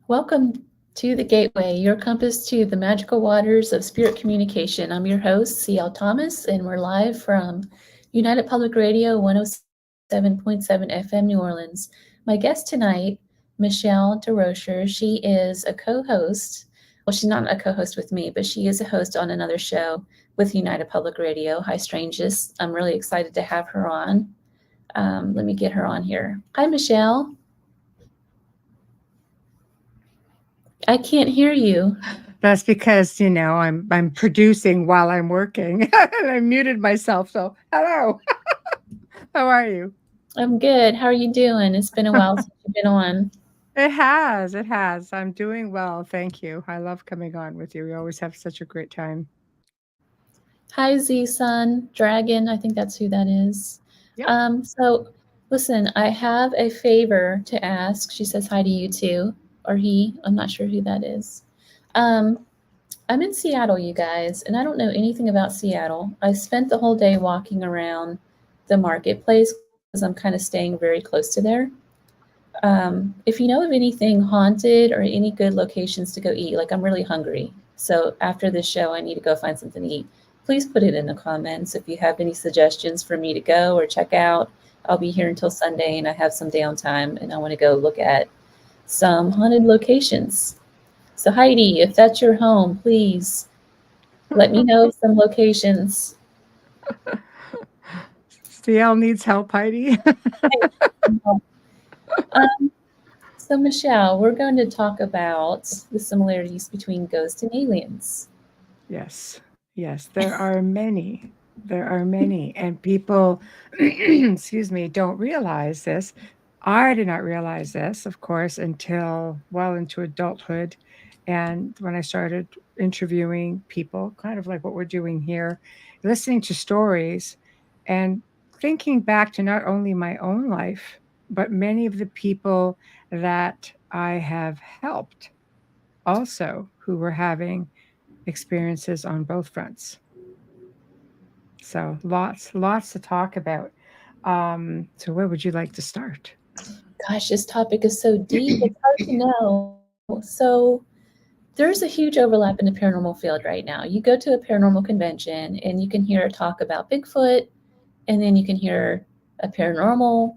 Welcome to the Gateway, your compass to the magical waters of spirit communication. I'm your host, C.L. Thomas, and we're live from United Public Radio 107.7 FM New Orleans. My guest tonight, Michelle Desrochers, she is a co-host. Well, she's not a co-host with me, but she is a host on another show with United Public Radio. Hi, Strangeness. I'm really excited to have her on. Let me get her on here. Hi, Michelle. I can't hear you. That's because, I'm producing while I'm working and I muted myself. So, hello. How are you? I'm good. How are you doing? It's been a while since you've been on. It has. It has. I'm doing well. Thank you. I love coming on with you. We always have such a great time. Hi, Z Sun Dragon. I think that's who that is. Yep. So listen, I have a favor to ask. She says hi to you too, or he. I'm not sure who that is. Um, I'm in Seattle, you guys, and I don't know anything about Seattle. I spent the whole day walking around the marketplace because I'm kind of staying very close to there. If you know of anything haunted or any good locations to go eat, like I'm really hungry. So after this show, I need to go find something to eat. Please put it in the comments if you have any suggestions for me to go or check out. I'll be here until Sunday and I have some downtime and I want to go look at some haunted locations. So, Heidi, if that's your home, please let me know some locations. CL needs help, Heidi. Um, so, Michelle, we're going to talk about the similarities between ghosts and aliens. Yes. Yes. There are many. There are many. And people, excuse me, don't realize this. I did not realize this, of course, until well into adulthood. And when I started interviewing people, kind of like what we're doing here, listening to stories and thinking back to not only my own life, but many of the people that I have helped also who were having experiences on both fronts. So lots to talk about. So where would you like to start? Gosh, this topic is so deep, it's hard to know. So, there's a huge overlap in the paranormal field right now. You go to a paranormal convention and you can hear talk about Bigfoot, and then you can hear a paranormal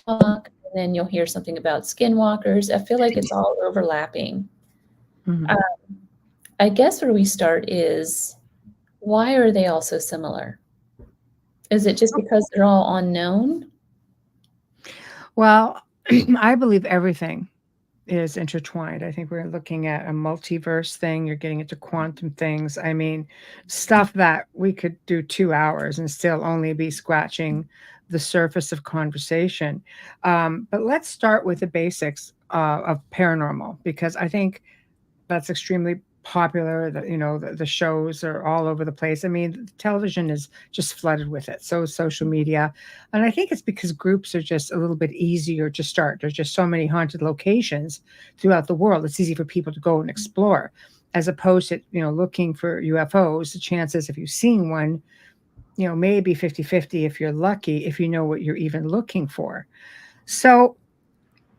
talk, and then you'll hear something about skinwalkers. I feel like it's all overlapping. Mhm. Uh, I guess where we start is why are they all so similar? Is it just because they're all unknown? Well, I believe everything is intertwined. I think we're looking at a multiverse thing. You're getting into quantum things. I mean, stuff that we could do 2 hours and still only be scratching the surface of conversation. But let's start with the basics of paranormal because I think that's extremely popular. The shows are all over the place. I mean, television is just flooded with it. So is social media. And I think it's because groups are just a little bit easier to start. There's just so many haunted locations throughout the world. It's easy for people to go and explore as opposed to, looking for UFOs. The chances of you seeing one, maybe 50-50 if you're lucky, if you know what you're even looking for. So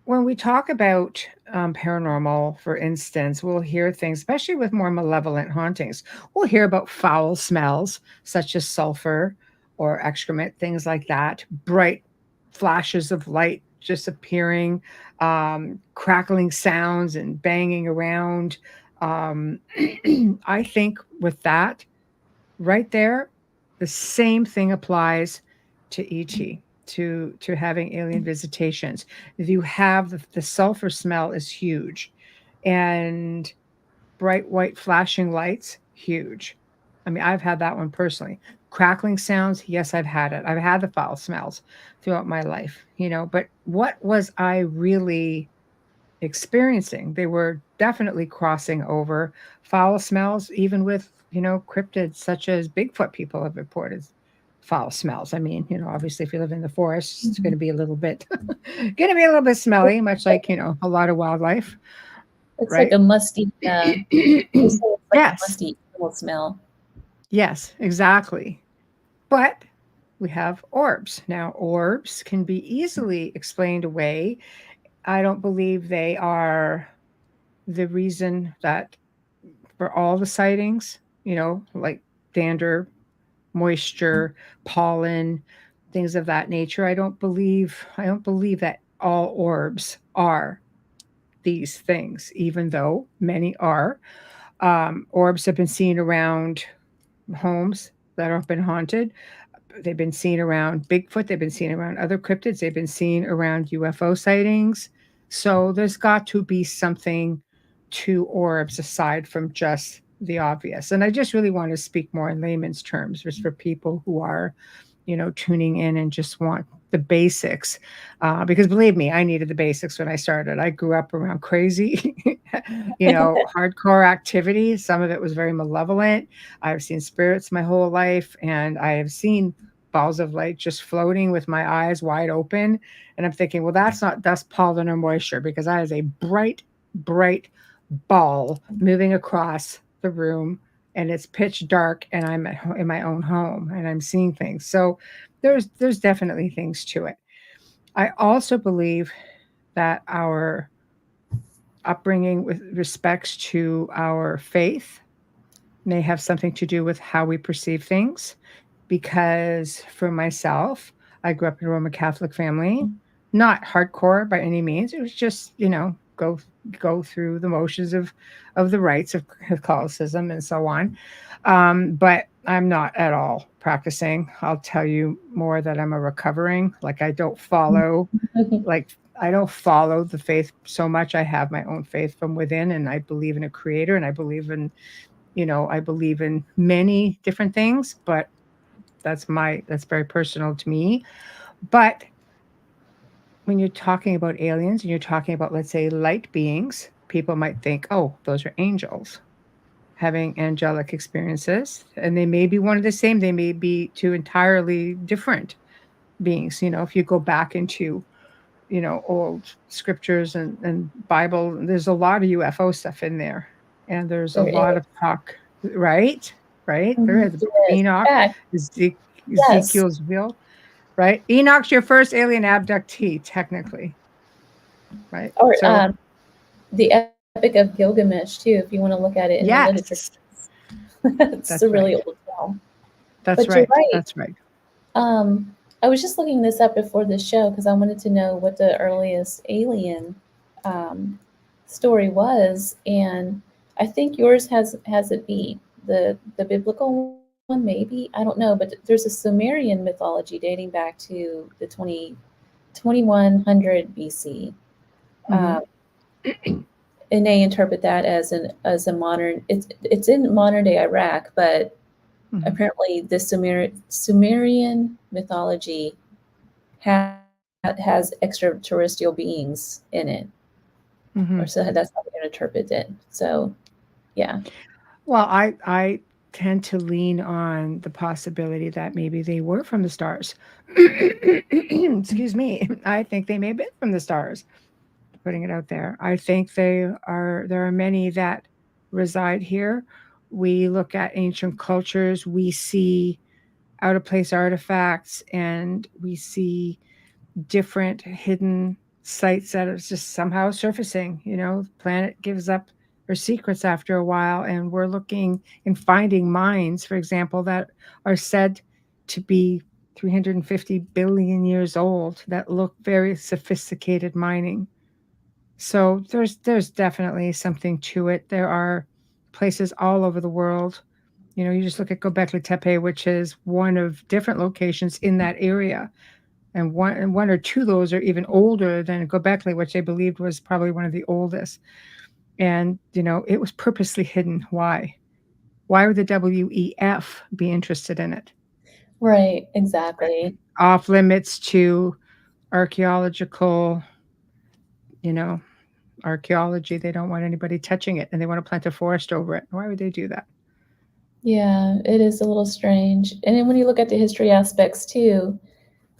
when we talk about paranormal, for instance, we'll hear things, especially with more malevolent hauntings. We'll hear about foul smells, such as sulfur or excrement, things like that, bright flashes of light just appearing, crackling sounds and banging around. Um, I think with that, right there, the same thing applies to ET, to having alien visitations. If you have the sulfur smell is huge, and bright white flashing lights, huge. I mean, I've had that one personally. Crackling sounds, yes, I've had it. I've had the foul smells throughout my life, but what was I really experiencing? They were definitely crossing over foul smells, even with, cryptids such as Bigfoot. People have reported foul smells. I mean, obviously if you live in the forest, it's going to Mhm. be a little bit, going to be a little bit smelly, much like, a lot of wildlife, It's like right? a musty, they say it's like a Yes, musty animal smell. yes, exactly. But we have orbs. Now, orbs can be easily explained away. I don't believe they are the reason that for all the sightings, like dander, moisture, pollen, things of that nature, I don't believe that all orbs are these things, even though many are. Orbs have been seen around homes that have been haunted. They've been seen around Bigfoot. They've been seen around other cryptids. They've been seen around UFO sightings. So there's got to be something to orbs aside from just the obvious. And I just really want to speak more in layman's terms, just for people who are, tuning in and just want the basics. Because believe me, I needed the basics when I started. I grew up around crazy, hardcore activity. Some of it was very malevolent. I've seen spirits my whole life, and I have seen balls of light just floating with my eyes wide open. And I'm thinking, well, that's not dust, pollen, or moisture, because that is a bright, bright ball moving across the room, and it's pitch dark, and I'm in my own home, and I'm seeing things. So there's definitely things to it. I also believe that our upbringing with respects to our faith may have something to do with how we perceive things. Because for myself, I grew up in a Roman Catholic family, not hardcore by any means. It was just, go through the motions of the rites of Catholicism and so on. But I'm not at all practicing. I'll tell you more that I'm a recovering. Like like I don't follow the faith so much. I have my own faith from within, and I believe in a creator, and I believe in many different things, but that's very personal to me. But when you're talking about aliens and you're talking about, let's say, light beings, people might think, oh, those are angels having angelic experiences. And they may be one of the same, they may be two entirely different beings. If you go back into, old scriptures and Bible, there's a lot of UFO stuff in there. And there's a There lot is. of talk, right? Right? There Mhm. is the book of There is. Enoch, In fact, yes. Ezekiel's will, right? Enoch's your first alien abductee, technically, right? Or So, the Epic of Gilgamesh too, if you want to look at it in the literature. yes, It's a that's really right. old film. That's But you're right. right. That's right. I was just looking this up before the show because I wanted to know what the earliest alien um, story was, and I think yours has it beat the biblical one, maybe, I don't know, but there's a Sumerian mythology dating back to the 2100 BC. Hmm. Um, and they interpret that as a modern. It's in modern day Iraq, but Hmm. apparently the Sumerian mythology has extraterrestrial beings in it, or Hmm. so that's how they're going to interpret it. So yeah, Well, I tend to lean on the possibility that maybe they were from the stars. Excuse me. I think they may have been from the stars. Putting it out there. I think there are many that reside here. We look at ancient cultures, we see out of place artifacts, and we see different hidden sites that are just somehow surfacing. The planet gives up her secrets after a while, and we're looking and finding mines, for example, that are said to be 350 billion years old that look very sophisticated mining. So there's definitely something to it. There are places all over the world. You just look at Göbekli Tepe, which is one of different locations in that area, and one or two of those are even older than Göbekli, which they believed was probably one of the oldest. And it was purposely hidden. Why? Why would the WEF be interested in it? right, exactly. Off limits to archaeological, you know, archaeology. They don't want anybody touching it, and they want to plant a forest over it. Why would they do that? Yeah, it is a little strange. And then when you look at the history aspects too,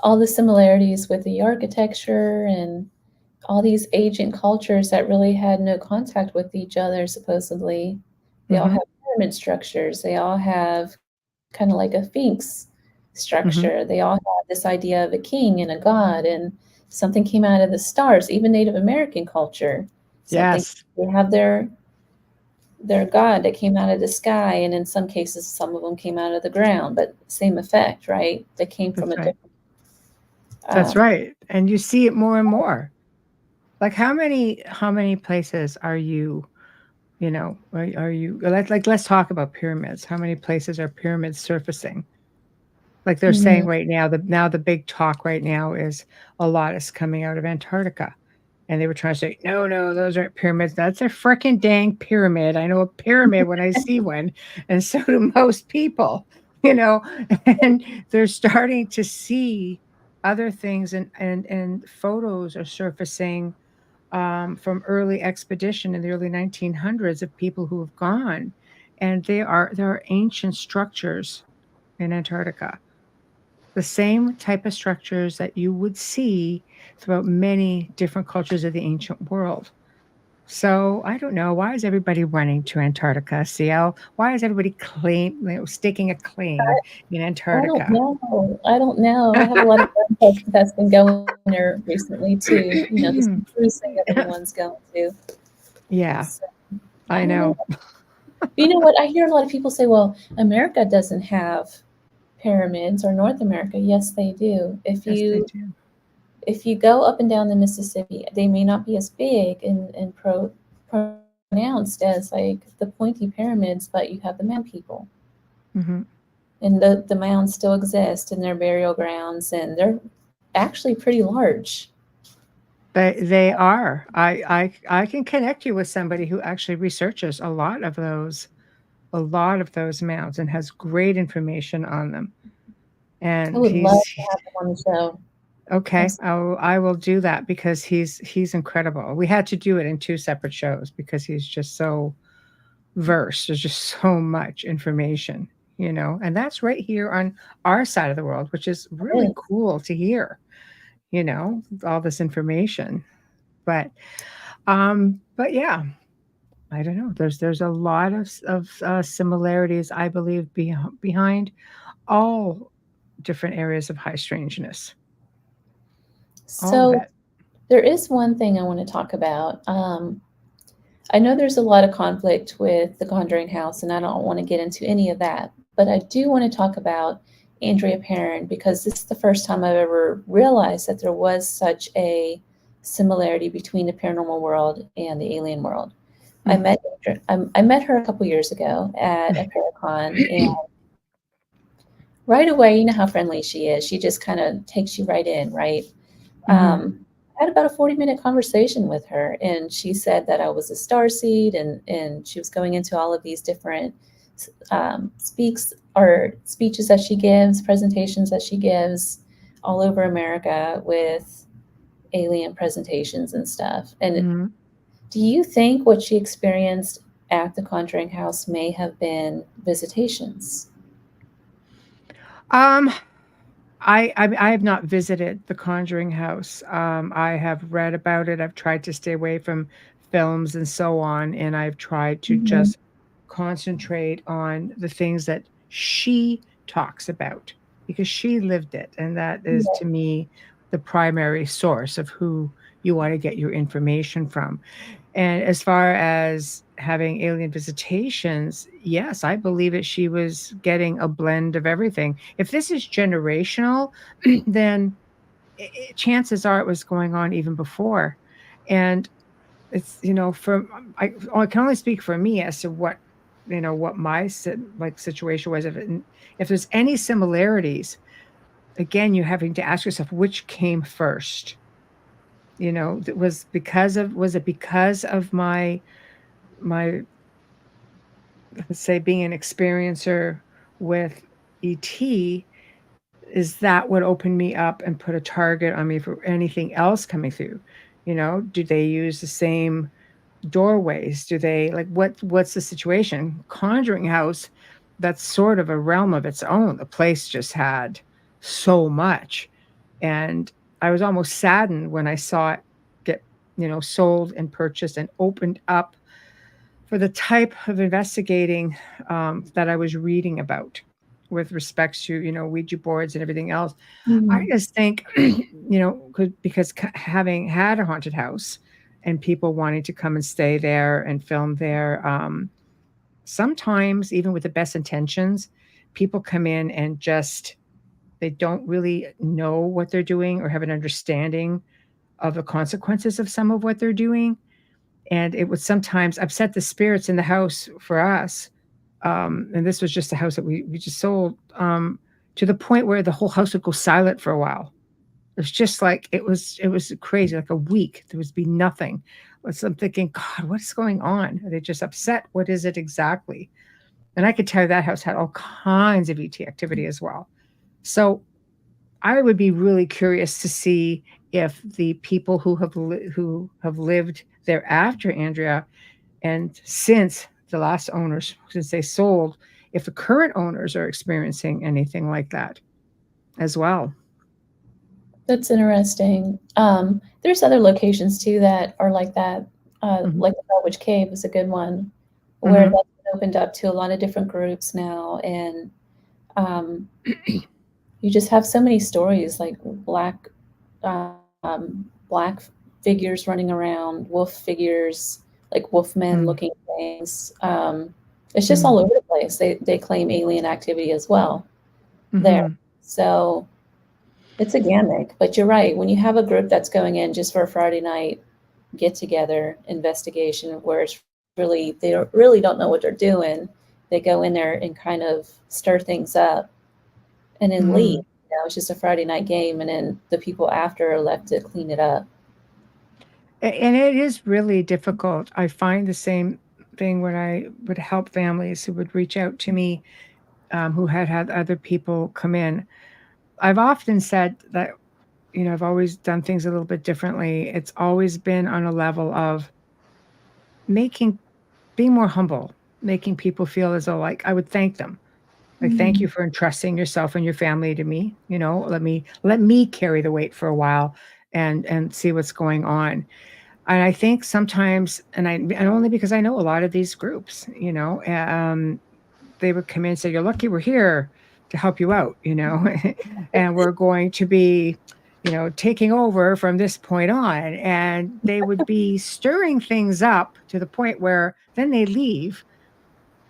all the similarities with the architecture and all these ancient cultures that really had no contact with each other, supposedly. They all Hmm. have pyramid structures. They all have kind of like a sphinx structure. Hmm. They all have this idea of a king and a god, and something came out of the stars, even Native American culture. So I think Yes, they have their god that came out of the sky, and in some cases, some of them came out of the ground, but same effect, right? They came from that's a right. different. That's Um, right. And you see it more and more. Like how many places are you, are you let's talk about pyramids. How many places are pyramids surfacing? Like they're saying mhm. right now, the big talk right now is a lot is coming out of Antarctica. And they were trying to say, no, no, those aren't pyramids. That's a freaking dang pyramid. I know a pyramid when I see one. And so do most people, you know, and they're starting to see other things and photos are surfacing from early expedition in the early 1900s of people who have gone. And there are ancient structures in Antarctica, the same type of structures that you would see throughout many different cultures of the ancient world. So I don't know. Why is everybody running to Antarctica, CL? Why is everybody staking a claim in I don't Antarctica? know. I don't know. I have a lot of friends that's been going there recently too. This cruise thing that everyone's going to. Yeah, So, I I don't know. know. You know what? I hear a lot of people say, "Well, America doesn't have pyramids, or North America." Yes, they do. Yes, they do. If you go up and down the Mississippi, they may not be as big and pronounced as like the pointy pyramids, but you have the mound people, Hmm. and the mounds still exist in their burial grounds, and they're actually pretty large. They are. I can connect you with somebody who actually researches a lot of those mounds and has great information on them. I And would love he's to have them on the show. okay. Yes, I will do that because he's incredible. We had to do it in two separate shows because he's just so versed. There's just so much information, and that's right here on our side of the world, which is it really is. cool to hear, all this information. But yeah, I don't know. There's a lot of similarities, I believe, behind all different areas of high strangeness. All of So it. there is one thing I want to talk about. I know there's a lot of conflict with the Conjuring House, and I don't want to get into any of that. But I do want to talk about Andrea Perron because this is the first time I've ever realized that there was such a similarity between the paranormal world and the alien world. I Mhm. met I met her a couple years ago at a Paracon, and right away, you know how friendly she is. She just kind of takes you right in, right? Mhm. I had about a 40-minute conversation with her, and she said that I was a star seed, and she was going into all of these different speeches that she gives, presentations that she gives all over America with alien presentations and stuff. And Mhm. do you think what she experienced at the Conjuring House may have been visitations? Um, I have not visited the Conjuring House. I have read about it. I've tried to stay away from films and so on, and I've tried to Mhm. just concentrate on the things that she talks about because she lived it, and that is to Yeah. me the primary source of who you want to get your information from. And as far as having alien visitations, yes, I believe that she was getting a blend of everything. If this is generational, then chances are it was going on even before. And it's, I can only speak for me as to what my situation was. If there's any similarities, again, you're having to ask yourself which came first. Was it because of my let's say being an experiencer with ET, is that what opened me up and put a target on me for anything else coming through? Do they use the same doorways? Do they like what's the situation? Conjuring house, that's sort of a realm of its own. The place just had so much. And I was almost saddened when I saw it get, sold and purchased and opened up for the type of investigating that I was reading about with respects to, Ouija boards and everything else. I Mhm. just think, because having had a haunted house, and people wanting to come and stay there and film there. Sometimes, even with the best intentions, people come in and just they don't really know what they're doing or have an understanding of the consequences of some of what they're doing. And it would sometimes upset the spirits in the house for us. And this was just a house that we just sold, to the point where the whole house would go silent for a while. It was just like it was crazy, like a week. There would be nothing. So I'm thinking, God, what's going on? Are they just upset? What is it exactly? And I could tell you that house had all kinds of ET activity as well. So I would be really curious to see if the people who have lived there after Andrea and since the last owners, since they sold, if the current owners are experiencing anything like that as well. That's interesting. There's other locations too that are like that. Hmm. Like the Bellwitch Cave is a good one, where Hmm. that's been opened up to a lot of different groups now, and um, you just have so many stories like black figures running around, wolf figures, like wolfmen Mm. looking things. It's just Mm. all over the place. They claim alien activity as well there. Hmm. So it's a gimmick, but you're right. When you have a group that's going in just for a Friday night get together investigation, where it's really really don't know what they're doing, they go in there and kind of stir things up and then leave. Hmm. It's just a Friday night game, and then the people after are left to clean it up. And it is really difficult. I find the same thing when I would help families who would reach out to me, who had had other people come in. I've often said that, I've always done things a little bit differently. It's always been on a level of making, being more humble, making people feel as though like I would thank them. Like, thank you Mm. for entrusting yourself and your family to me. Let me carry the weight for a while and see what's going on. And I think sometimes, and only because I know a lot of these groups, they would come in and say, "You're lucky we're here to help you out," and we're going to be, taking over from this point on. And they would be stirring things up to the point where then they leave.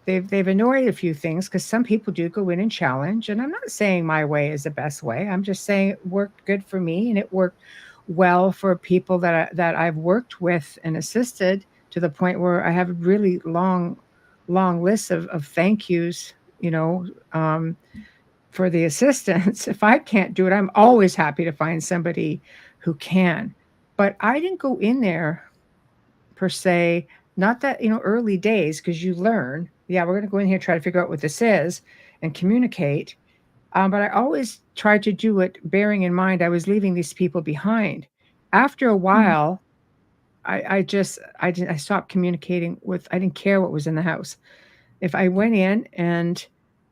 They've annoyed a few things because some people do go in and challenge. And I'm not saying my way is the best way. I'm just saying it worked good for me and it worked well for people that I've worked with and assisted, to the point where I have a really long list of thank yous, you know, um, for the assistance. If I can't do it, I'm always happy to find somebody who can. But I didn't go in there per se, not that, early days, because you learn, yeah, we're going to go in here, try to figure out what this is and communicate. But I always tried to do it bearing in mind I was leaving these people behind. After a while, I stopped communicating with, I didn't care what was in the house. If I went in and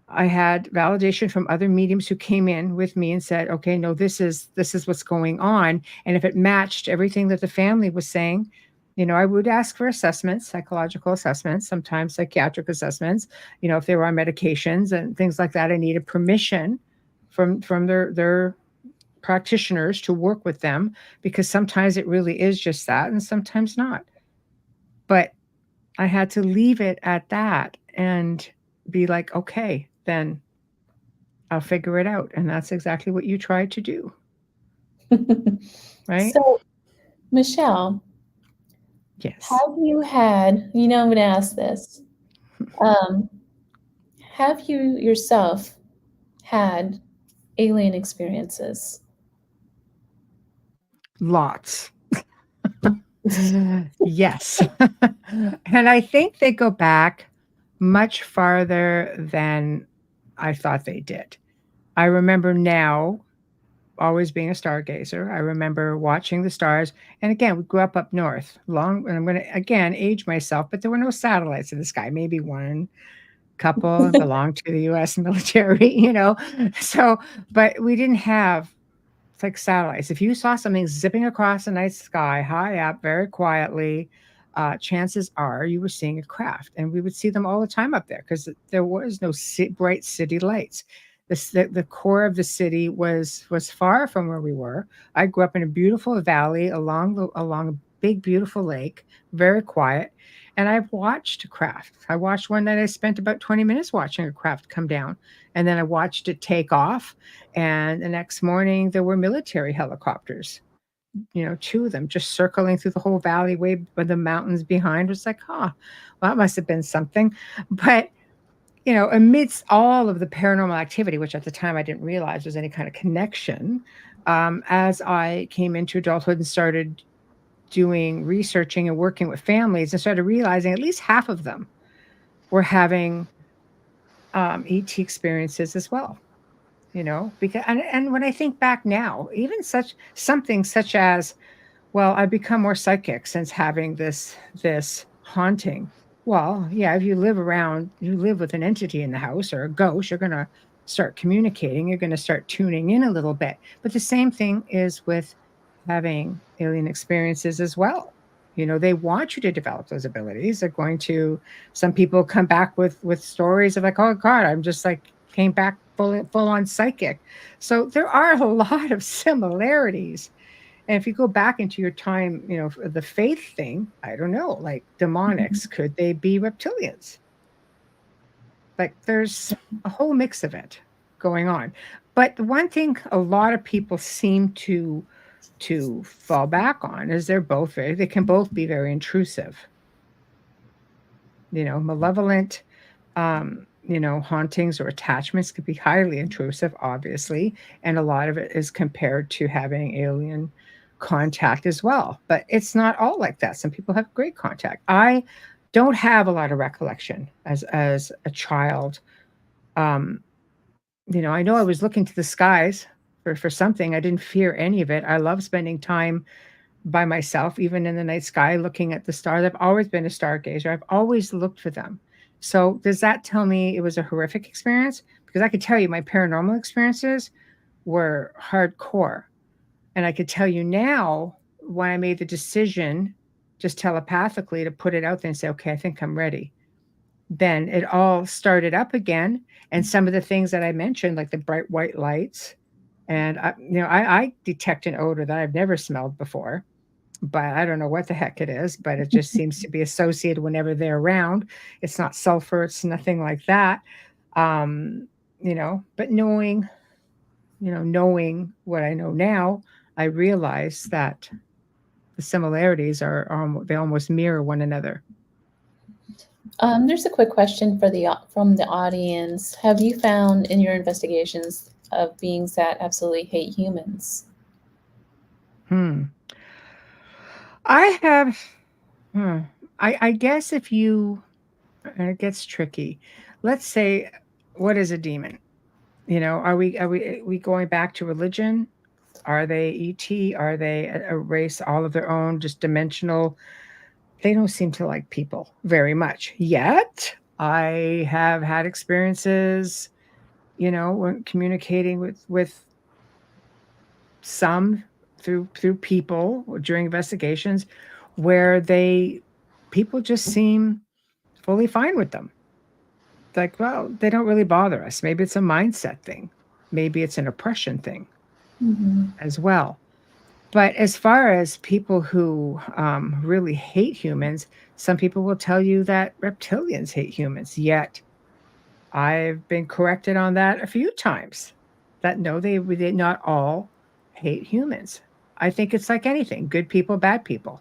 I had validation from other mediums who came in with me and said, "Okay, no, this is what's going on," and if it matched everything that the family was saying, I would ask for assessments, psychological assessments, sometimes psychiatric assessments. If they were on medications and things like that, I needed permission from their practitioners to work with them, because sometimes it really is just that, and sometimes not. But I had to leave it at that and be like, okay, then I'll figure it out. And that's exactly what you tried to do, right? So, Michelle, Yes. have you had, I'm going to ask this, um, have you yourself had alien experiences? Lots. Yes. And I think they go back much farther than I thought they did. I remember now always being a stargazer. I remember watching the stars. And again, we grew up north, and I'm going to again age myself, but there were no satellites in the sky, maybe one couple belonged to the US military, So, but we didn't have, it's like satellites. If you saw something zipping across the night sky, high up, very quietly, chances are you were seeing a craft, and we would see them all the time up there because there was no bright city lights. The core of the city was far from where we were. I grew up in a beautiful valley along a big, beautiful lake, very quiet. And I've watched craft. I watched one night, I spent about 20 minutes watching a craft come down. And then I watched it take off. And the next morning, there were military helicopters, 2 of them just circling through the whole valley way with the mountains behind. It was like, huh, well, that must have been something. But amidst all of the paranormal activity, which at the time I didn't realize was any kind of connection, as I came into adulthood and started doing researching and working with families, and started realizing at least half of them were having ET experiences as well. Because and when I think back now, even something such as, well, I've become more psychic since having this haunting. Well, yeah, if you live with an entity in the house or a ghost, you're gonna start communicating, you're gonna start tuning in a little bit. But the same thing is with having alien experiences as well. They want you to develop those abilities. They're going to Some people come back with stories of like, oh God, I'm just like came back full on psychic. So there are a lot of similarities, and if you go back into your time, the faith thing, I don't know, like Mhm. demonics, could they be reptilians? Like there's a whole mix of it going on. But the one thing a lot of people seem to fall back on is they can both be very intrusive. Malevolent hauntings or attachments could be highly intrusive, obviously, and a lot of it is compared to having alien contact as well. But it's not all like that. Some people have great contact. I don't have a lot of recollection as a child. Um, I know I was looking to the skies for something. I didn't fear any of it. I love spending time by myself, even in the night sky, looking at the stars. I've always been a stargazer. I've always looked for them. So does that tell me it was a horrific experience? Because I could tell you my paranormal experiences were hardcore. And I could tell you now when I made the decision just telepathically to put it out there and say, okay, I think I'm ready. Then it all started up again. And some of the things that I mentioned, like the bright white lights, and I detect an odor that I've never smelled before, but I don't know what the heck it is, but it just seems to be associated whenever they're around. It's not sulfur, it's nothing like that. Um, but knowing what I know now, I realize that the similarities they almost mirror one another. There's a quick question from the audience. Have you found in your investigations of beings that absolutely hate humans? Hmm. I have, hmm. I guess if you, and it gets tricky. Let's say, what is a demon? Are we going back to religion? Are they ET? Are they a race all of their own, just dimensional? They don't seem to like people very much. Yet, I have had experiences, when communicating with some through people during investigations where they people just seem fully fine with them. Like, well, they don't really bother us. Maybe it's a mindset thing. Maybe it's an oppression thing Hmm. as well. But as far as people who really hate humans, some people will tell you that reptilians hate humans. Yet I've been corrected on that a few times. That no, they not all hate humans. I think it's like anything: good people, bad people,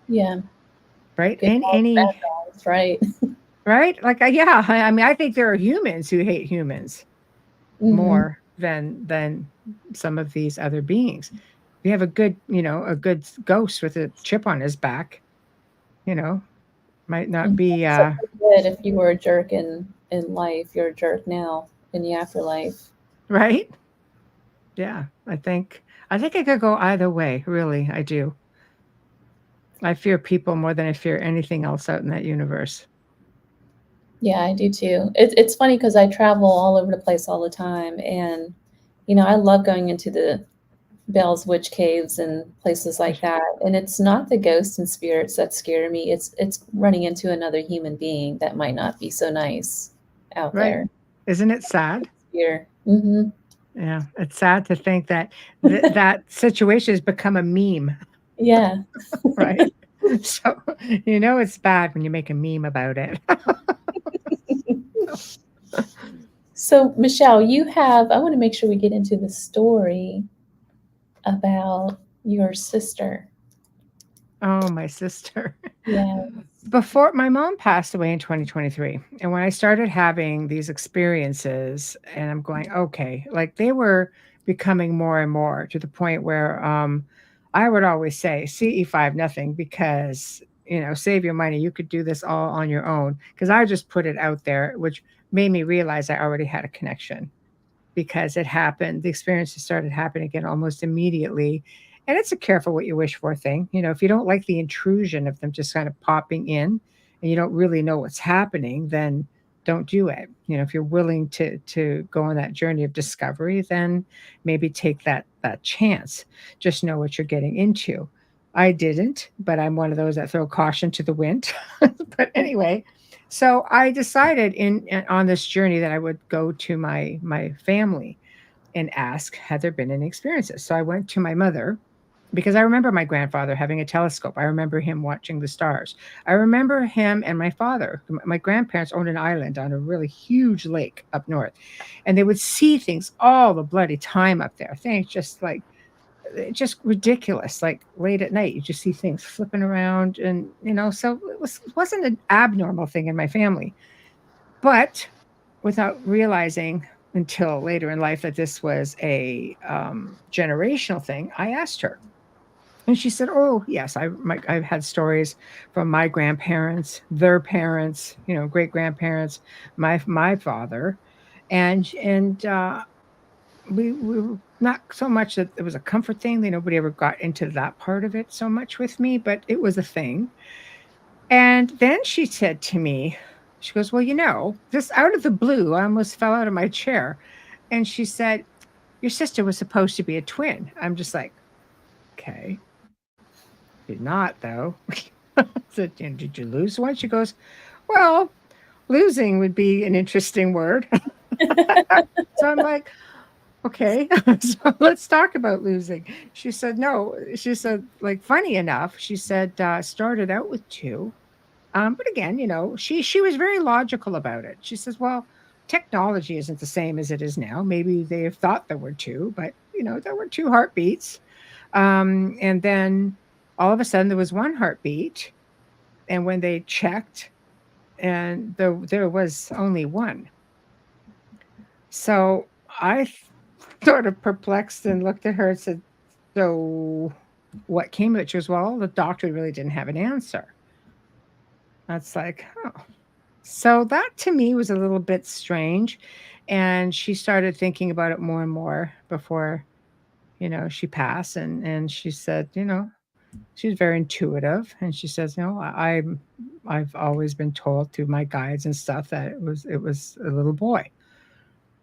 Yeah, right? good And guys, bad any guys, right? right, like yeah. I mean, I think there are humans who hate humans Hmm. more than some of these other beings. We have a good ghost with a chip on his back, you know, might not And be so good if you were a jerk in life, you're a jerk now in the afterlife. right. Yeah, I think it could go either way, really. I do. I fear people more than I fear anything else out in that universe. Yeah, I do too. It's funny because I travel all over the place all the time, and I love going into the Bell's Witch Caves and places like that. And it's not the ghosts and spirits that scare me. It's running into another human being that might not be so nice out Right. there. Isn't it sad? Fear. Hmm. Yeah, it's sad to think that that situation has become a meme, Yeah. right? So, it's bad when you make a meme about it. So, Michelle, I want to make sure we get into the story about your sister. Oh, my sister. Yeah. Before my mom passed away in 2023, and when I started having these experiences, and I'm going, okay, like they were becoming more and more to the point where I would always say, CE5 nothing, because save your money. You could do this all on your own. Because I just put it out there, which made me realize I already had a connection because it happened. The experiences started happening again almost immediately. And it's a careful what you wish for thing. If you don't like the intrusion of them just kind of popping in and you don't really know what's happening, then don't do it. If you're willing to go on that journey of discovery, then maybe take that chance. Just know what you're getting into. I didn't, but I'm one of those that throw caution to the wind. But anyway, so I decided on this journey that I would go to my family and ask, had there been any experiences? So I went to my mother because I remember my grandfather having a telescope. I remember him watching the stars. I remember him and my father. My grandparents owned an island on a really huge lake up north, and they would see things all the bloody time up there. Things just ridiculous. Like late at night, you just see things flipping around, and so it wasn't an abnormal thing in my family. But without realizing until later in life that this was a generational thing, I asked her. And she said, "Oh, yes, I've had stories from my grandparents, their parents, great grandparents, my father, and we were not so much that it was a comfort thing. Nobody ever got into that part of it so much with me, but it was a thing." And then she said to me, she goes, "Well, just out of the blue, I almost fell out of my chair." And she said, "Your sister was supposed to be a twin." I'm just like, okay, did not though. I said, "Did you lose one?" She goes, "Well, losing would be an interesting word." So I'm like, okay, so let's talk about losing. She said, "No." She said, like, funny enough, she said, started out with two. But again, she was very logical about it. She says, "Well, technology isn't the same as it is now. Maybe they have thought there were two, but there were two heartbeats. And then all of a sudden there was one heartbeat, and when they checked, and there was only one." So I sort of perplexed and looked at her and said, "So what came of it?" She goes, "Well, the doctor really didn't have an answer." That's like, oh. So that to me was a little bit strange. And she started thinking about it more and more before, she passed. And she said, she's very intuitive. And she says, I've always been told through my guides and stuff that it was a little boy.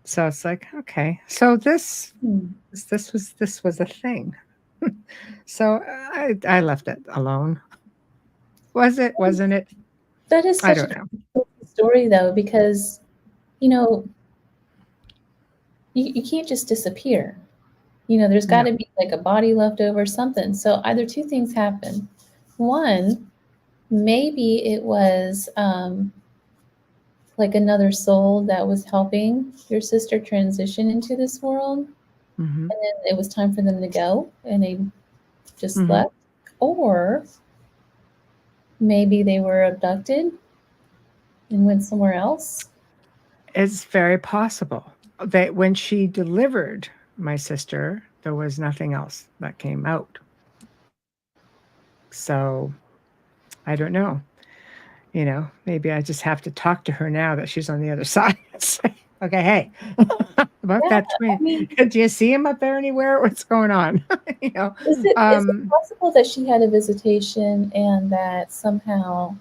So it's like, okay. So Hmm. this was a thing. So I left it alone. Was it? Wasn't it? That is I such a don't know. beautiful story, though, because you know you can't just disappear. There's got No. to be like a body left over, something. So either two things happen. One, maybe it was like another soul that was helping your sister transition into this world, and Hmm. then it was time for them to go, and they just Hmm. left. Or maybe they were abducted and went somewhere else. It's very possible that when she delivered my sister, there was nothing else that came out. So I don't know. Maybe I just have to talk to her now that she's on the other side. Say, okay, hey, about Yeah, that I twin. mean, Do you see him up there anywhere? What's going on? you know, is it um, possible that she had a visitation and that somehow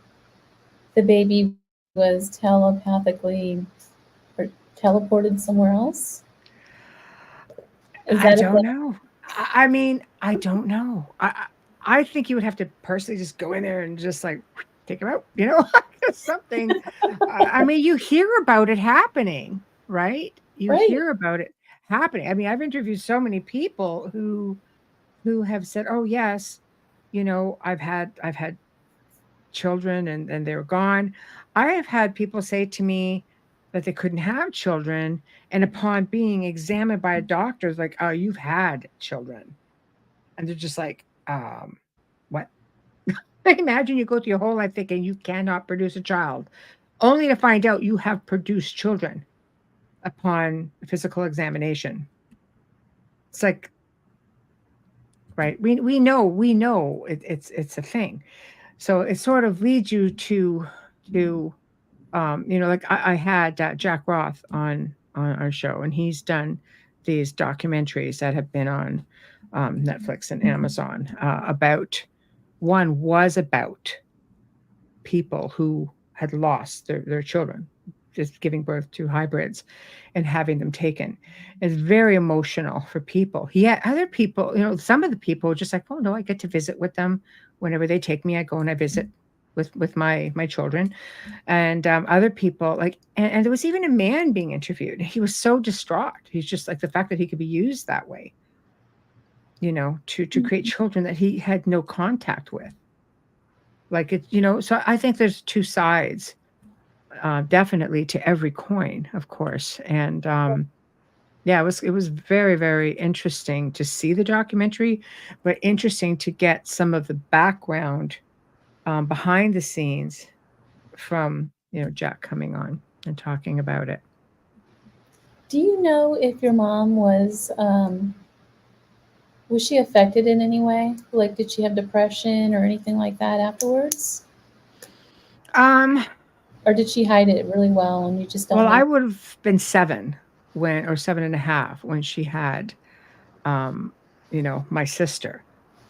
the baby was telepathically or teleported somewhere else? Is I that a don't thing? know. I mean, I don't know. I think you would have to personally just go in there and just like take him out, something. I mean, you hear about it happening, right? You Right. hear about it happening. I mean, I've interviewed so many people who have said, "Oh yes, I've had children and they were gone. I have had people say to me that they couldn't have children, and upon being examined by a doctor, it's like, oh, you've had children. And they're just like, what? Imagine you go through your whole life thinking you cannot produce a child, only to find out you have produced children upon physical examination. It's like, right? We know it's a thing. So it sort of leads you to like I had Jack Roth on our show, and he's done these documentaries that have been on Netflix and Amazon about one was about people who had lost their children, just giving birth to hybrids and having them taken. It's very emotional for people. He had other people, some of the people were just like, oh no, I get to visit with them whenever they take me. I go and I visit with my children. And other people like, and there was even a man being interviewed. He was so distraught. He's just like the fact that he could be used that way, to create children that he had no contact with. Like so I think there's two sides, definitely, to every coin, of course. And yeah, it was very, very interesting to see the documentary, but interesting to get some of the background behind the scenes from Jack coming on and talking about it. Do you know if your mom was she affected in any way? Like, did she have depression or anything like that afterwards? Um, Or did she hide it really well and you just don't well, know? I would have been 7 or 7.5 when she had, um, my sister.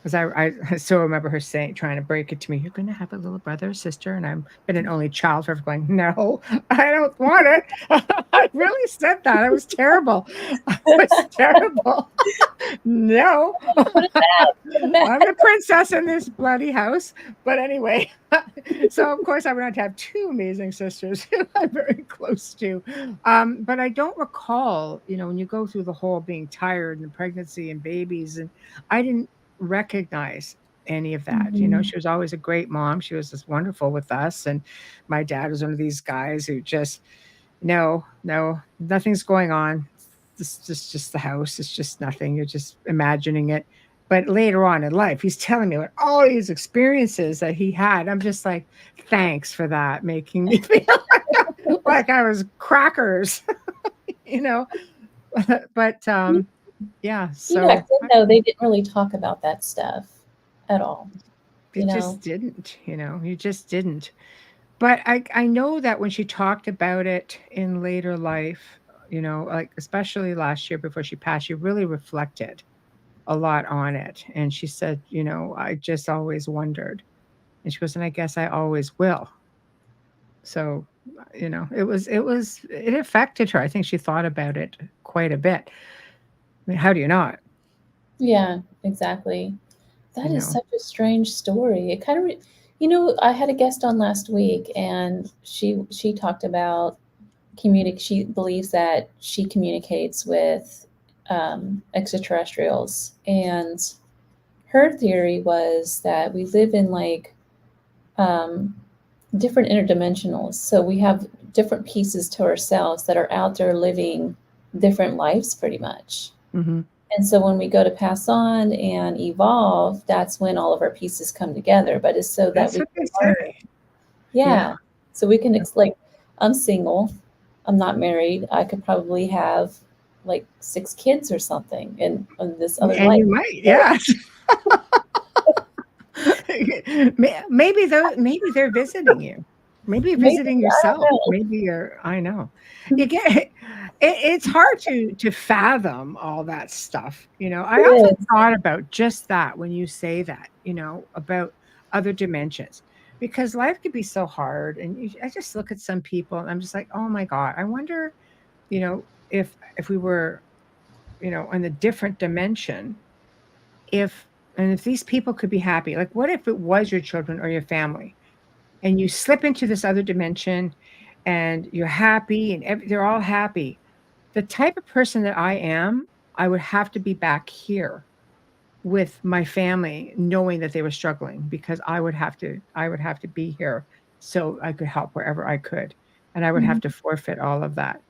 Because I still remember her saying, trying to break it to me, "You're going to have a little brother or sister," and I'm been an only child forever. Going, "No, I don't want it." I really said that. I was terrible. I was terrible. No, Put it back. Put it back. I'm the princess in this bloody house. But anyway, so of course I went on to have two amazing sisters who I'm very close to. But I don't recall, when you go through the whole being tired and pregnancy and babies, and I didn't recognize any of that. Mhm. She was always a great mom. She was just wonderful with us. And my dad was one of these guys who just, no, no, nothing's going on. Just the house. It's just nothing. You're just imagining it. But later on in life, he's telling me about all these experiences that he had. I'm just like, thanks for that, making me feel like I was crackers, you know. But yeah, I so did know they didn't really talk about that stuff at all. You it know. just didn't, you just didn't. But I know that when she talked about it in later life, like especially last year before she passed, she really reflected a lot on it. And she said, I just always wondered. And she goes, and I guess I always will. So, it affected her. I think she thought about it quite a bit. I mean, how do you not? Yeah, exactly. You That is know, such a strange story. It kind of, I had a guest on last week, and she talked about communic. She believes that she communicates with extraterrestrials, and her theory was that we live in like um, different interdimensionals. So we have different pieces to ourselves that are out there living different lives, pretty much. hmm And so when we go to pass on and evolve, that's when all of our pieces come together. But it's so that that's we what they can learn. say. Yeah. Yeah. So we can, like, I'm single, I'm not married. I could probably have like 6 kids or something in this other And life. you might, yes. Maybe they're visiting you. Maybe you're Maybe, visiting I don't yourself. know. Maybe you're I know. You get it's hard to fathom all that stuff. I often It is. thought about just that when you say that, about other dimensions. Because life could be so hard, and I just look at some people and I'm just like, "Oh my God, I wonder, if we were, in a different dimension, if and if these people could be happy, like what if it was your children or your family and you slip into this other dimension and you're happy and they're all happy. The type of person that I am, I would have to be back here with my family, knowing that they were struggling, because I would have to be here so I could help wherever I could, and I would have Mhm. to forfeit all of that.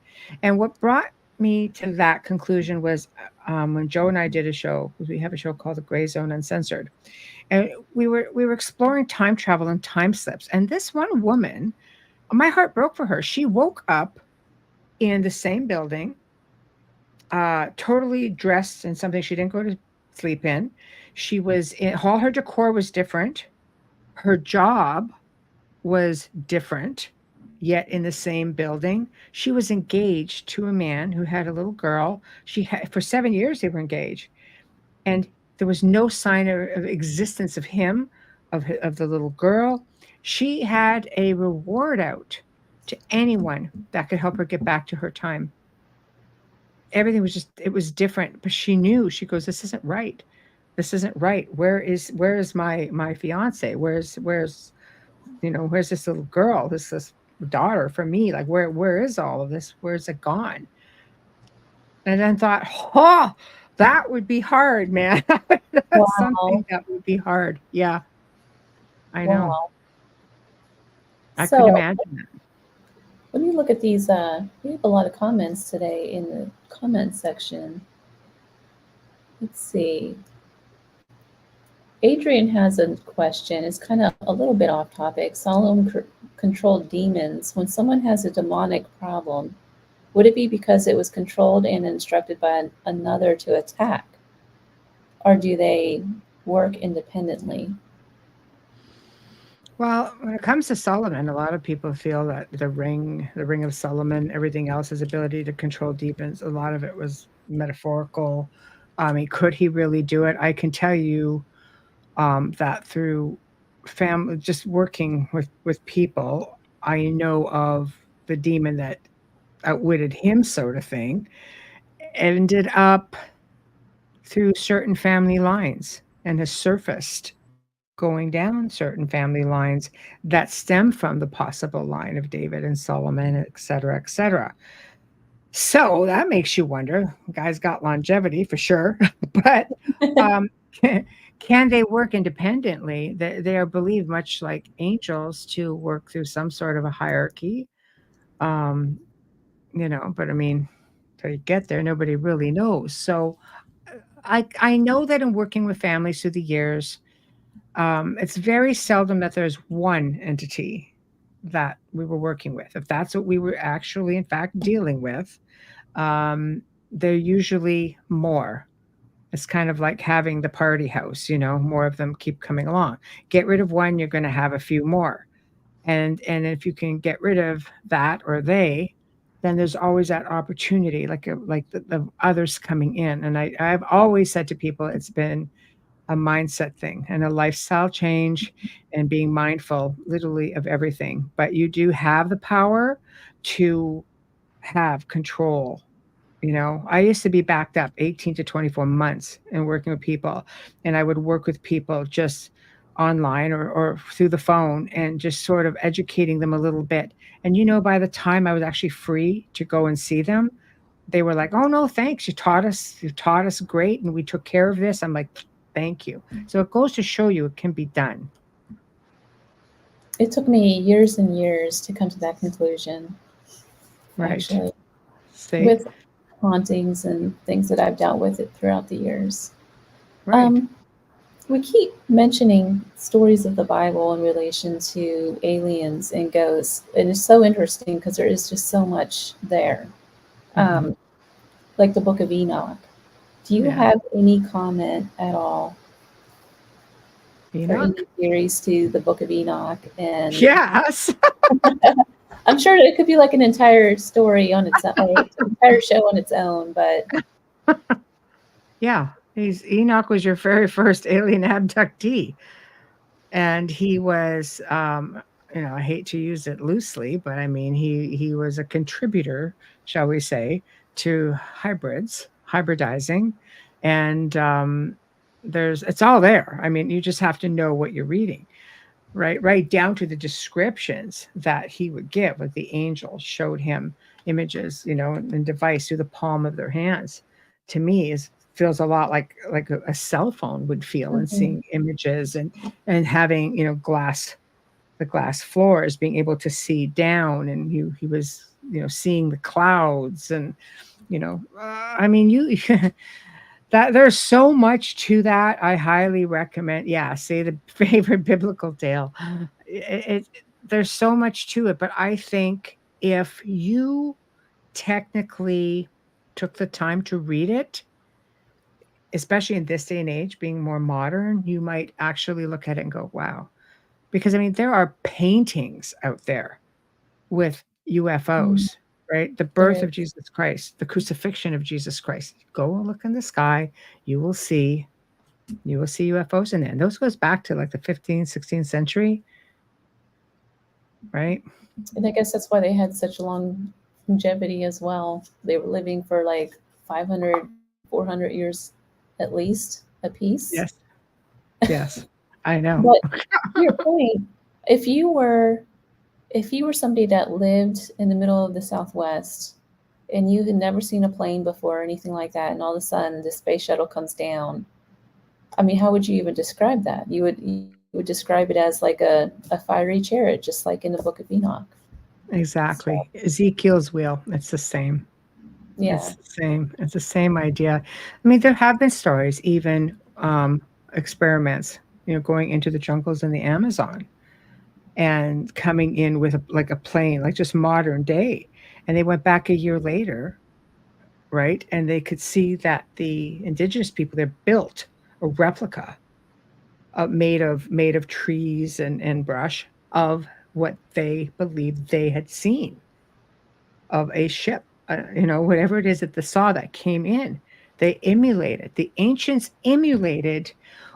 And what brought me to that conclusion was when Joe and I did a show. We have a show called The Gray Zone Uncensored, and we were exploring time travel and time slips. And this one woman, my heart broke for her. She woke up in the same building, totally dressed in something she didn't go to sleep in. She was in all her decor was different. Her job was different, yet in the same building. She was engaged to a man who had a little girl. She had for 7 years they were engaged, and there was no sign of existence of him, of the little girl. She had a reward out to anyone that could help her get back to her time. Everything was just it was different, but she knew. She goes, this isn't right. This isn't right. Where is my fiance? Where's where's this little girl, this daughter for me? Like where is all of this? Where's it gone? And then thought, oh, that would be hard, man. That's Wow. something that would be hard. Yeah, I know. Wow. I could So imagine that. let me look at these. We have a lot of comments today in the comment section. Let's see. Adrian has a question. It's kind of a little bit off topic. Solemn controlled demons. When someone has a demonic problem, would it be because it was controlled and instructed by another to attack? Or do they work independently? Well, when it comes to Solomon, a lot of people feel that the ring of Solomon, everything else, his ability to control demons, a lot of it was metaphorical. I mean, could he really do it? I can tell you that through family, just working with people, I know of the demon that outwitted him, sort of thing, ended up through certain family lines and has surfaced going down certain family lines that stem from the possible line of David and Solomon, et cetera, et cetera. So that makes you wonder. Guys got longevity for sure, but um, can they work independently? They are believed, much like angels, to work through some sort of a hierarchy. Um, but I mean, till you get there, nobody really knows. So I know that in working with families through the years, it's very seldom that there's one entity that we were working with. If that's what we were actually, in fact, dealing with, um, they're usually more. It's kind of like having the party house, more of them keep coming along. Get rid of one, you're going to have a few more. And if you can get rid of that or they, then there's always that opportunity, like the others coming in. And I've always said to people, it's been a mindset thing and a lifestyle change and being mindful literally of everything. But you do have the power to have control. I used to be backed up 18 to 24 months and working with people, and I would work with people just online or through the phone and just sort of educating them a little bit. And by the time I was actually free to go and see them, they were like, "Oh no, thanks. You taught us great, and we took care of this." I'm like, "Thank you." So it goes to show you it can be done. It took me years and years to come to that conclusion, Right. actually, See? with hauntings and things that I've dealt with it throughout the years. Right. Um, we keep mentioning stories of the Bible in relation to aliens and ghosts, and it's so interesting because there is just so much there. Mhm. Um, like the Book of Enoch. Do you Yeah. have any comment at all or any Enoch? theories to the Book of Enoch? And Yes. I'm sure it could be like an entire story on its own, or an entire show on its own, but Yeah. Enoch was your very first alien abductee. And he was, I hate to use it loosely, but I mean, he was a contributor, shall we say, to hybridizing, and it's all there. I mean, you just have to know what you're reading, right down to the descriptions that he would give. Like the angels showed him images, and device through the palm of their hands. To me, is feels a lot like a cell phone would feel, and Mhm. seeing images, and having, the glass floors, being able to see down, and he was, seeing the clouds, and I mean, you that there's so much to that. I highly recommend. Yeah, say the favorite biblical tale. There's so much to it, but I think if you technically took the time to read it, especially in this day and age, being more modern, you might actually look at it and go, "Wow." Because I mean, there are paintings out there with Mm, UFOs, right? The there birth of is. Jesus Christ, the crucifixion of Jesus Christ. Go and look in the sky, you will see UFOs in there. And those goes back to like the 15th, 16th century, right? And I guess that's why they had such long longevity as well. They were living for like 500, 400 years at least a piece. Yes. Yes. I know. But to your point, if you were if you were somebody that lived in the middle of the Southwest and you had never seen a plane before or anything like that, and all of a sudden the space shuttle comes down, I mean, how would you even describe that? You would describe it as like a fiery chariot, just like in the Book of Enoch. So Exactly. Ezekiel's wheel. It's the same. yeah. It's the same. It's the same idea. I mean, there have been stories, even experiments, going into the jungles in the Amazon and coming in with like a plane, like just modern day. And they went back a year later, right? And they could see that the indigenous people there built a replica, made of trees and brush, of what they believed they had seen, of a ship, whatever it is that they saw that came in. They emulated, the ancients emulated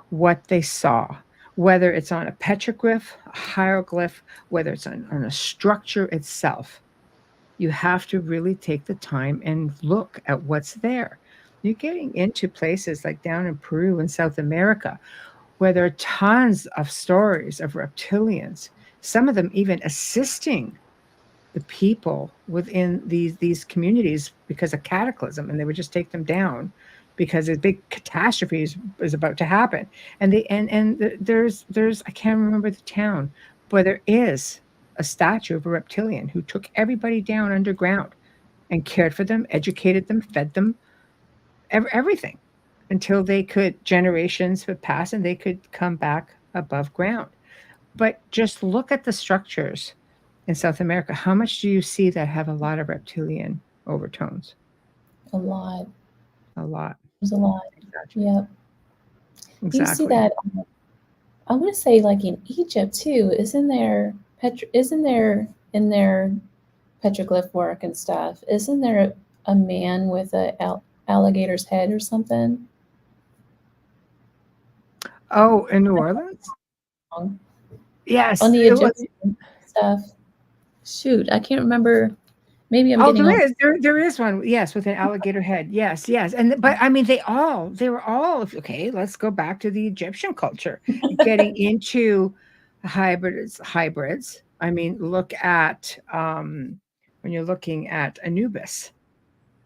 what they saw, whether it's on a petroglyph, a hieroglyph, whether it's on a structure itself. You have to really take the time and look at what's there. You're getting into places like down in Peru and South America, where there are tons of stories of reptilians, some of them even assisting the people within these communities because of cataclysm, and they would just take them down because a big catastrophe is about to happen. And they and there's, I can't remember the town, but there is a statue of a reptilian who took everybody down underground and cared for them, educated them, fed them, everything, until they could, generations would pass and they could come back above ground. But just look at the structures in South America. How much do you see that have a lot of reptilian overtones? A lot. A lot. There's a lot. Exactly. Yep. You see Exactly. that I want to say like in Egypt too, isn't there in their petroglyph work and stuff, isn't there a man with a alligator's head or something? Oh, in New Orleans? On Yes, the it was. Egyptian stuff. Shoot, I can't remember. Maybe I'm Oh, getting off. there is one. Yes, with an alligator head. Yes, yes. And but I mean, they were all okay. Let's go back to the Egyptian culture. Getting into hybrids. I mean, look at when you're looking at Anubis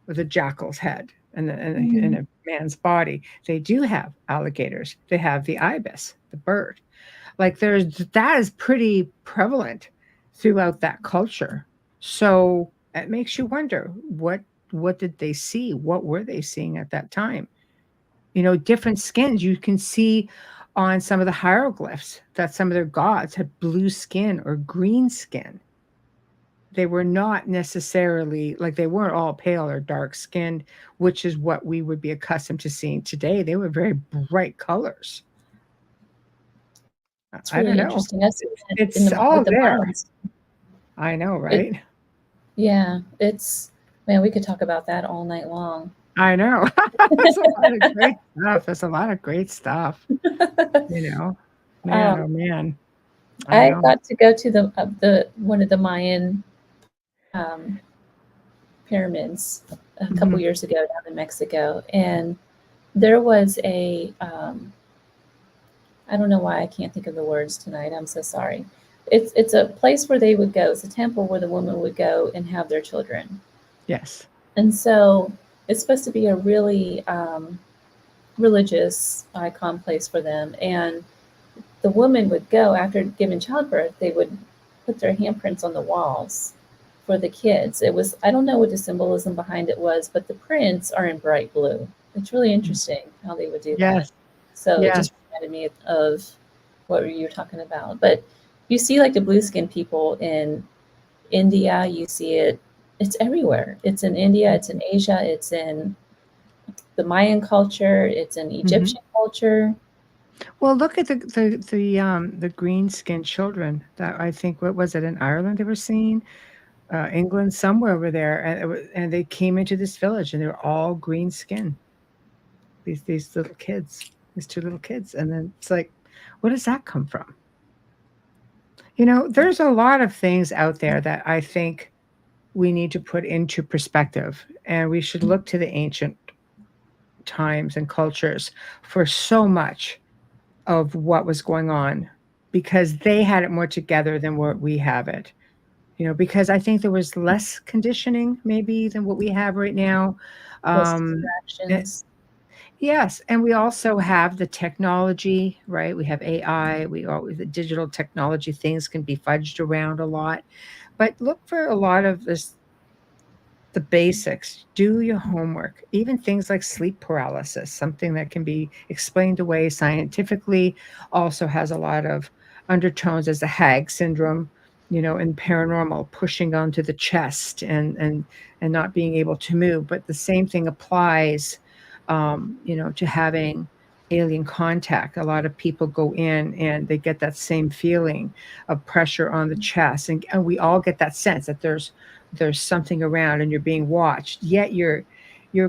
with a jackal's head and Mhm. a man's body. They do have alligators. They have the ibis, the bird. Like that is pretty prevalent throughout that culture. So it makes you wonder, what did they see? What were they seeing at that time? Different skins. You can see on some of the hieroglyphs that some of their gods had blue skin or green skin. They were not necessarily, like, they weren't all pale or dark skinned, which is what we would be accustomed to seeing today. They were very bright colors. It's I really don't know. interesting. I've seen it in It's the with all the there. Mayans. I know, It right? yeah, it's man, we could talk about that all night long. I know. There's a lot of great stuff. There's a lot of great stuff, you know? Man, um, oh man. I I know. got to go to the one of the Mayan um, pyramids a couple Mhm. years ago down in Mexico, and there was a I don't know why I can't think of the words tonight. I'm so sorry. It's a place where they would go. It's a temple where the woman would go and have their children. Yes. And so it's supposed to be a really religious icon place for them. And the woman would go after giving childbirth, they would put their handprints on the walls for the kids. It was, I don't know what the symbolism behind it was, but the prints are in bright blue. It's really interesting how they would do that. Yes. So it Yes. just reminded me of what you were talking about. But you see, like the blue skin people in India, you see it, it's everywhere. It's in India, it's in Asia, it's in the Mayan culture, it's in Mhm. Egyptian culture. Well, look at the green-skinned children that I think what was it, in Ireland they were seeing? England, somewhere over there, and and they came into this village, and they were all green skin. These little kids, these 2 little kids, and then it's like, where does that come from? You know, there's a lot of things out there that I think we need to put into perspective, and we should look to the ancient times and cultures for so much of what was going on because they had it more together than what we have it. You know, because I think there was less conditioning maybe than what we have right now. Less Um, eh, distractions. yes, and we also have the technology, right? We have AI, we always the digital technology things can be fudged around a lot. But look for a lot of this the basics. Do your homework. Even things like sleep paralysis, something that can be explained away scientifically, also has a lot of undertones as a hag syndrome, you know, and paranormal pushing onto the chest and not being able to move. But the same thing applies, you know, to having alien contact. A lot of people go in and they get that same feeling of pressure on the chest, and we all get that sense that there's something around and you're being watched, yet you're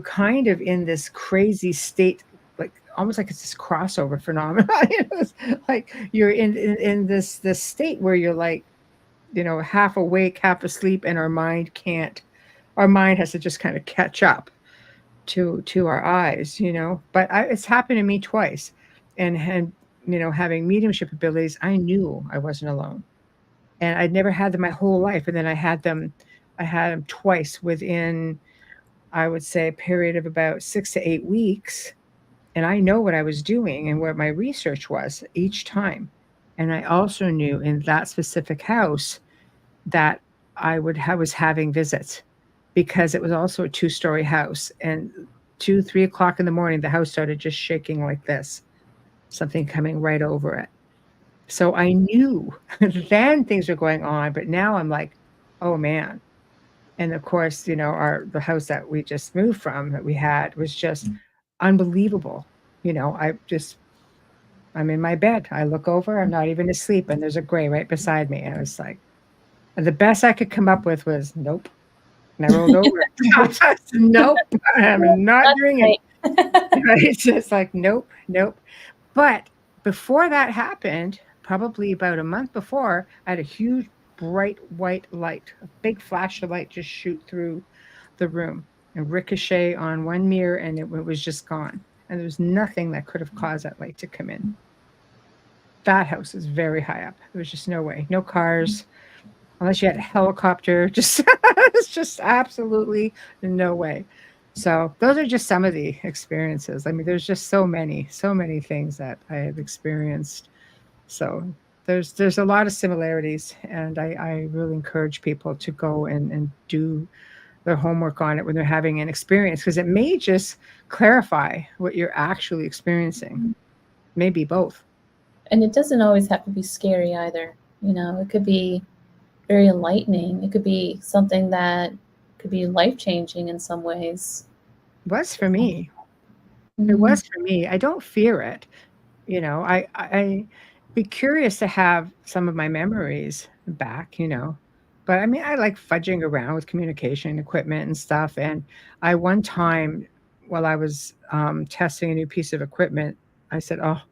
kind of in this crazy state, like almost like it's this crossover phenomenon. You know, it's like you're in this state where you're like, you know, half awake half asleep, and our mind has to just kind of catch up to our eyes, you know. But it's happened to me twice, and you know, having mediumship abilities, I knew I wasn't alone, and I'd never had them my whole life. And then I had them twice within, I would say, a period of about 6 to 8 weeks. And I know what I was doing and what my research was each time. And I also knew in that specific house that was having visits because it was also a 2-story house. And 2, 3 o'clock in the morning, the house started just shaking like this, something coming right over it. So I knew then things were going on, but now I'm like, oh man. And of course, you know, the house that we just moved from that we had was just unbelievable. You know, I'm in my bed. I look over, I'm not even asleep, and there's a gray right beside me. And I was like, and the best I could come up with was nope. And I rolled over. I said, nope, I'm not That's doing it. right. It's just like, nope, nope. But before that happened, probably about a month before, I had a huge bright white light, a big flash of light just shoot through the room and ricochet on one mirror, and it was just gone. And there was nothing that could have caused that light to come in. That house is very high up. There was just no way. No cars, unless you had a helicopter. Just it's just absolutely no way. So those are just some of the experiences. I mean, there's just so many things that I have experienced. So there's a lot of similarities, and I really encourage people to go and do their homework on it when they're having an experience, because it may just clarify what you're actually experiencing. Maybe both. And it doesn't always have to be scary either. You know, it could be very enlightening. It could be something that could be life changing in some ways. It was for me. It Mhm. was for me. I don't fear it. You know, I be curious to have some of my memories back, you know. But I mean, I like fudging around with communication equipment and stuff. And I one time, while I was testing a new piece of equipment, I said, "Oh,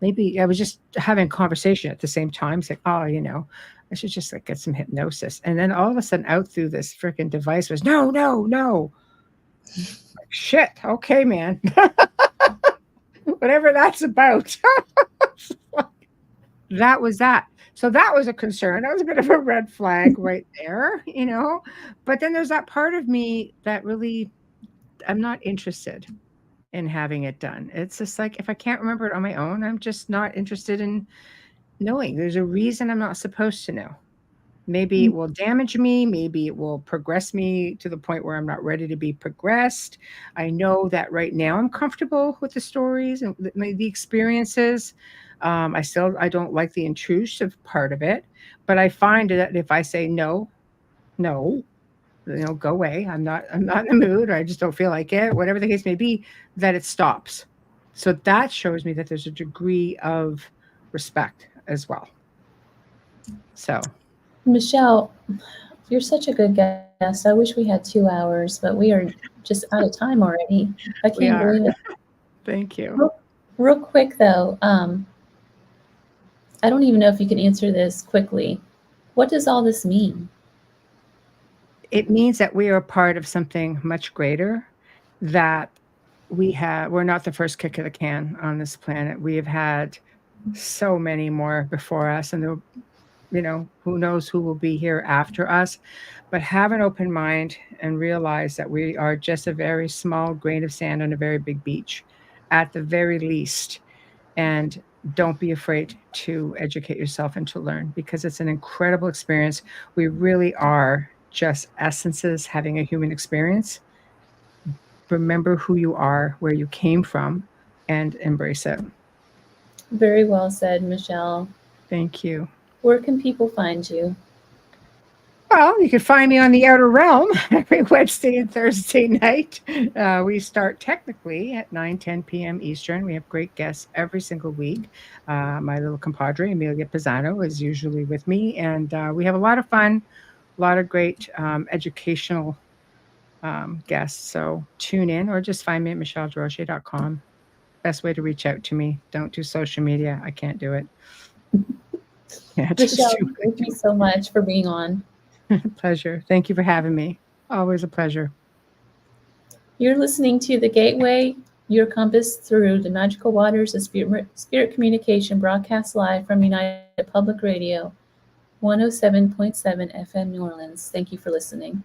maybe," I was just having a conversation at the same time. It's like, "Oh, you know, I should just like get some hypnosis." And then all of a sudden, out through this freaking device was, "No, no, no!" Like, shit. Okay, man. Whatever that's about. That was that. So that was a concern. That was a bit of a red flag right there, you know? But then there's that part of me that really I'm not interested. in having it done. It's just like, if I can't remember it on my own, I'm just not interested in knowing. There's a reason I'm not supposed to know. Maybe it will damage me. Maybe it will progress me to the point where I'm not ready to be progressed. I know that right now I'm comfortable with the stories and the experiences. I don't like the intrusive part of it, but I find that if I say no, no, go away. I'm not in the mood, or I just don't feel like it, whatever the case may be, that it stops. So that shows me that there's a degree of respect as well. So Michelle, you're such a good guest. I wish we had 2 hours, but we are just out of time already. I we can't are. believe it. Thank you. Real quick though, I don't even know if you can answer this quickly. What does all this mean? It means that we are part of something much greater, that we're not the first kick of the can on this planet. We have had so many more before us, and who knows who will be here after us. But have an open mind and realize that we are just a very small grain of sand on a very big beach, at the very least. And don't be afraid to educate yourself and to learn, because it's an incredible experience. We really are just essences having a human experience. Remember who you are, where you came from, and embrace it. Very well said, Michelle. Thank you. Where can people find you? Well, you can find me on the Outer Realm every Wednesday and Thursday night. We start technically at 9:10 p.m. Eastern. We have great guests every single week. My little compadre, Amelia Pisano, is usually with me, and we have a lot of fun, a lot of great educational guests. So tune in, or just find me at michelledesrochers.com. Best way to reach out to me. Don't do social media. I can't do it. Yeah, just Michelle, do thank you so much for being on. Pleasure. Thank you for having me. Always a pleasure. You're listening to The Gateway, your compass through the magical waters of spirit communication, broadcast live from United Public Radio, 107.7 FM New Orleans. Thank you for listening.